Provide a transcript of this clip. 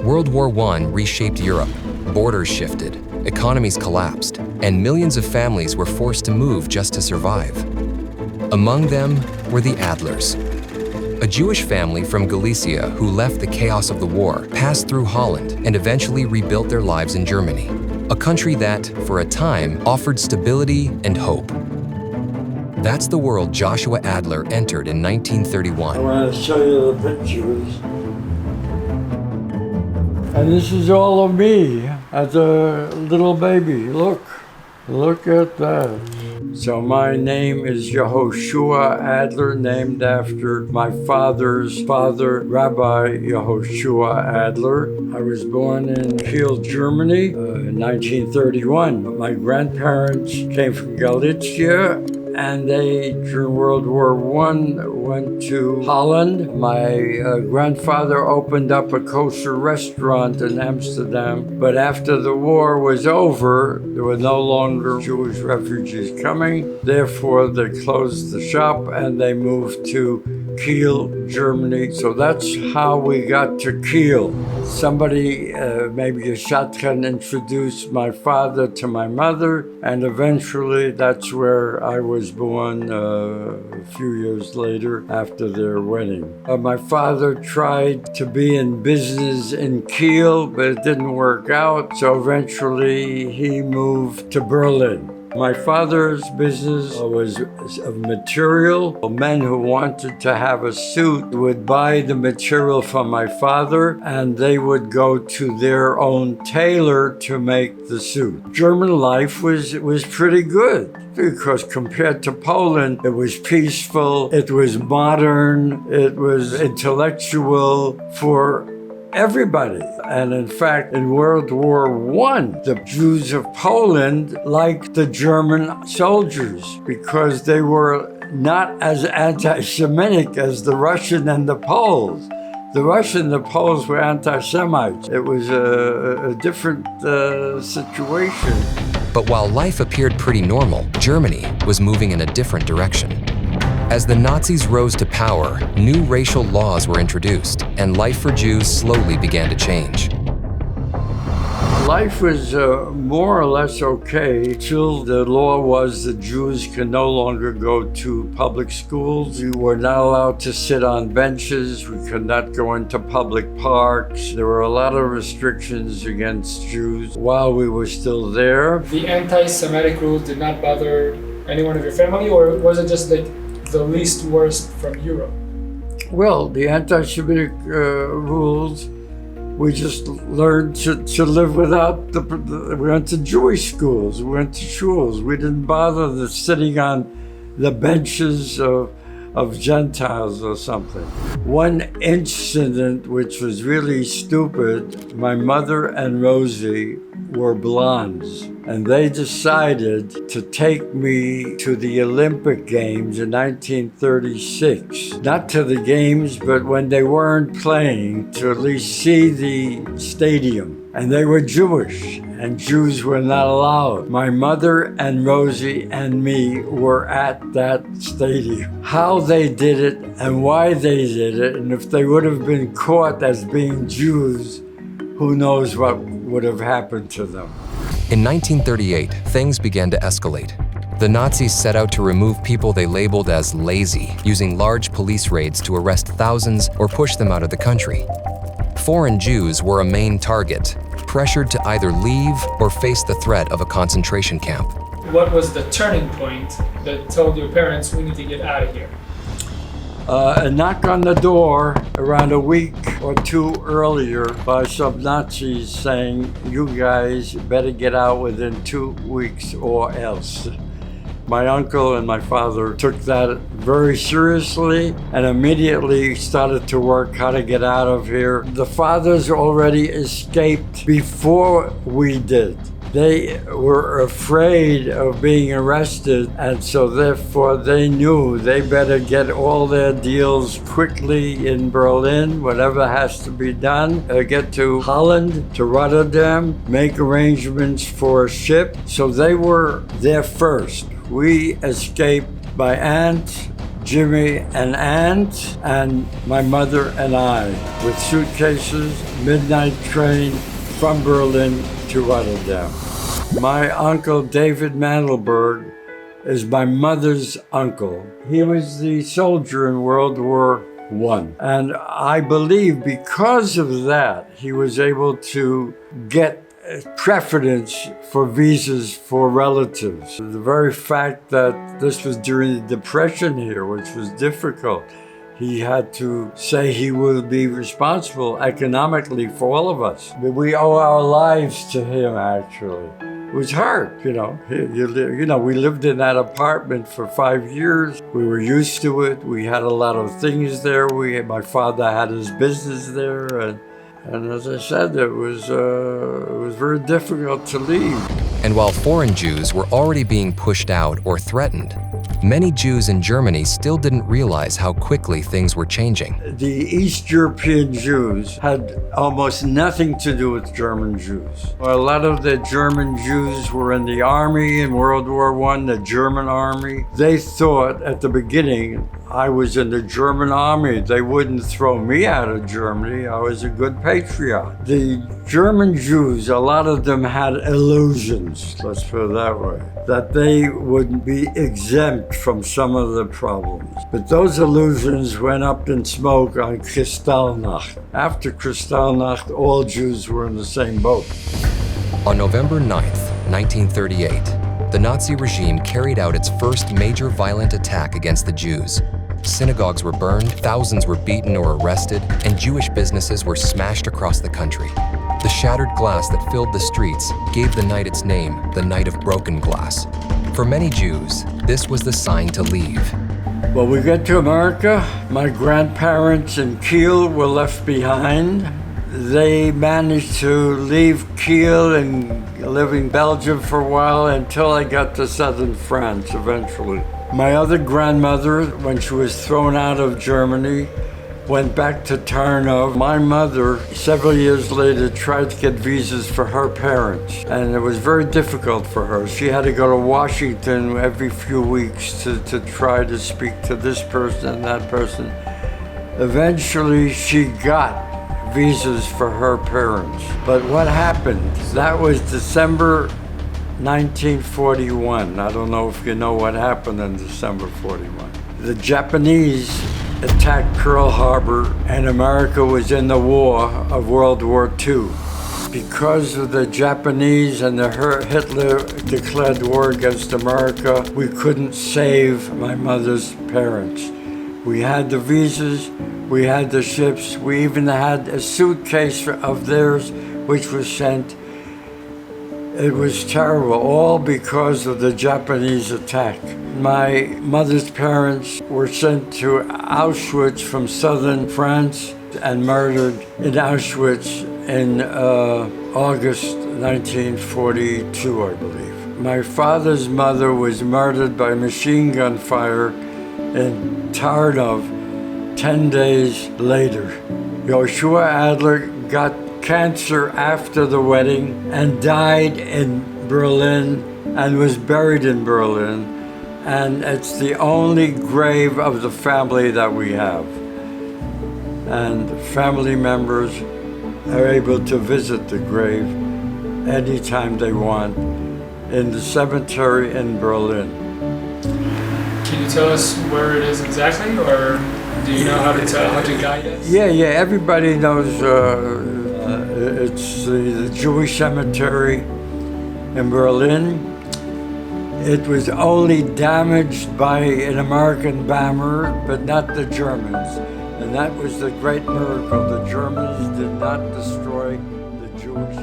World War I reshaped Europe. Borders shifted, economies collapsed, and millions of families were forced to move just to survive. Among them were the Adlers, a Jewish family from Galicia who left the chaos of the war, passed through Holland, and eventually rebuilt their lives in Germany, a country that, for a time, offered stability and hope. That's the world Joshua Adler entered in 1931. I want to show you the pictures. And this is all of me as a little baby. Look at that. So my name is Yehoshua Adler, named after my father's father, Rabbi Yehoshua Adler. I was born in Kiel, Germany in 1931. My grandparents came from Galicia, and they, during World War I, went to Holland. My grandfather opened up a kosher restaurant in Amsterdam, but after the war was over, there were no longer Jewish refugees coming. Therefore, they closed the shop and they moved to Kiel, Germany. So that's how we got to Kiel. Somebody, maybe a shadchan, introduced my father to my mother, and eventually that's where I was born a few years later after their wedding. My father tried to be in business in Kiel, but it didn't work out, so eventually he moved to Berlin. My father's business was of material. Men who wanted to have a suit would buy the material from my father, and they would go to their own tailor to make the suit. German life was pretty good, because compared to Poland, it was peaceful, it was modern, it was intellectual for everybody. And in fact, in World War I, the Jews of Poland liked the German soldiers because they were not as anti-Semitic as the Russian and the Poles. The Russian and the Poles were anti-Semites. It was a different situation. But while life appeared pretty normal, Germany was moving in a different direction. As the Nazis rose to power, new racial laws were introduced, and life for Jews slowly began to change. Life was more or less okay till the law was that Jews could no longer go to public schools. We were not allowed to sit on benches. We could not go into public parks. There were a lot of restrictions against Jews while we were still there. The anti-Semitic rules did not bother anyone of your family, or was it just like the least worst from Europe? Well, the anti-Semitic rules, we just learned to live without we went to Jewish schools, we went to shuls. We didn't bother sitting on the benches of Gentiles or something. One incident which was really stupid, my mother and Rosie were blondes, and they decided to take me to the Olympic Games in 1936. Not to the games, but when they weren't playing, to at least see the stadium. And they were Jewish, and Jews were not allowed. My mother and Rosie and me were at that stadium. How they did it and why they did it, and if they would have been caught as being Jews, who knows what would have happened to them. In 1938, things began to escalate. The Nazis set out to remove people they labeled as lazy, using large police raids to arrest thousands or push them out of the country. Foreign Jews were a main target, pressured to either leave or face the threat of a concentration camp. What was the turning point that told your parents, we need to get out of here? A knock on the door around a week or two earlier by some Nazis saying, you guys better get out within 2 weeks or else. My uncle and my father took that very seriously and immediately started to work how to get out of here. The fathers already escaped before we did. They were afraid of being arrested, and so therefore they knew they better get all their deals quickly in Berlin, whatever has to be done, get to Holland, to Rotterdam, make arrangements for a ship. So they were there first. We escaped by Ant, Jimmy, an aunt, and my mother and I, with suitcases, midnight train from Berlin to Rotterdam. My uncle David Mandelberg is my mother's uncle. He was the soldier in World War I. And I believe because of that, he was able to get preference for visas for relatives. The very fact that this was during the Depression here, which was difficult, he had to say he would be responsible economically for all of us. We owe our lives to him, actually. It was hard, you know. We lived in that apartment for 5 years. We were used to it. We had a lot of things there. My father had his business there, and as I said, it was very difficult to leave. And while foreign Jews were already being pushed out or threatened, many Jews in Germany still didn't realize how quickly things were changing. The East European Jews had almost nothing to do with German Jews. A lot of the German Jews were in the army in World War I, the German army. They thought at the beginning I was in the German army. They wouldn't throw me out of Germany. I was a good patriot. The German Jews, a lot of them had illusions, let's put it that way, that they would be exempt from some of the problems. But those illusions went up in smoke on Kristallnacht. After Kristallnacht, all Jews were in the same boat. On November 9th, 1938, the Nazi regime carried out its first major violent attack against the Jews. Synagogues were burned, thousands were beaten or arrested, and Jewish businesses were smashed across the country. The shattered glass that filled the streets gave the night its name, the Night of Broken Glass. For many Jews, this was the sign to leave. Well, we got to America. My grandparents in Kiel were left behind. They managed to leave Kiel and live in Belgium for a while until I got to southern France eventually. My other grandmother, when she was thrown out of Germany, went back to Tarnów. My mother, several years later, tried to get visas for her parents, and it was very difficult for her. She had to go to Washington every few weeks to try to speak to this person and that person. Eventually, she got visas for her parents. But what happened? That was December 1941. I don't know if you know what happened in December 41. The Japanese attacked Pearl Harbor, and America was in the war of World War II. Because of the Japanese and Hitler declared war against America, we couldn't save my mother's parents. We had the visas, we had the ships, we even had a suitcase of theirs which was sent. It was terrible, all because of the Japanese attack. My mother's parents were sent to Auschwitz from southern France and murdered in Auschwitz in August 1942, I believe. My father's mother was murdered by machine gun fire in Tarnów 10 days later. Joshua Adler got cancer after the wedding and died in Berlin and was buried in Berlin. And it's the only grave of the family that we have. And family members are able to visit the grave anytime they want in the cemetery in Berlin. Can you tell us where it is exactly, or do you know how to guide us? Yeah, everybody knows it's the Jewish cemetery in Berlin. It was only damaged by an American bomber, but not the Germans. And that was the great miracle. The Germans did not destroy the Jewish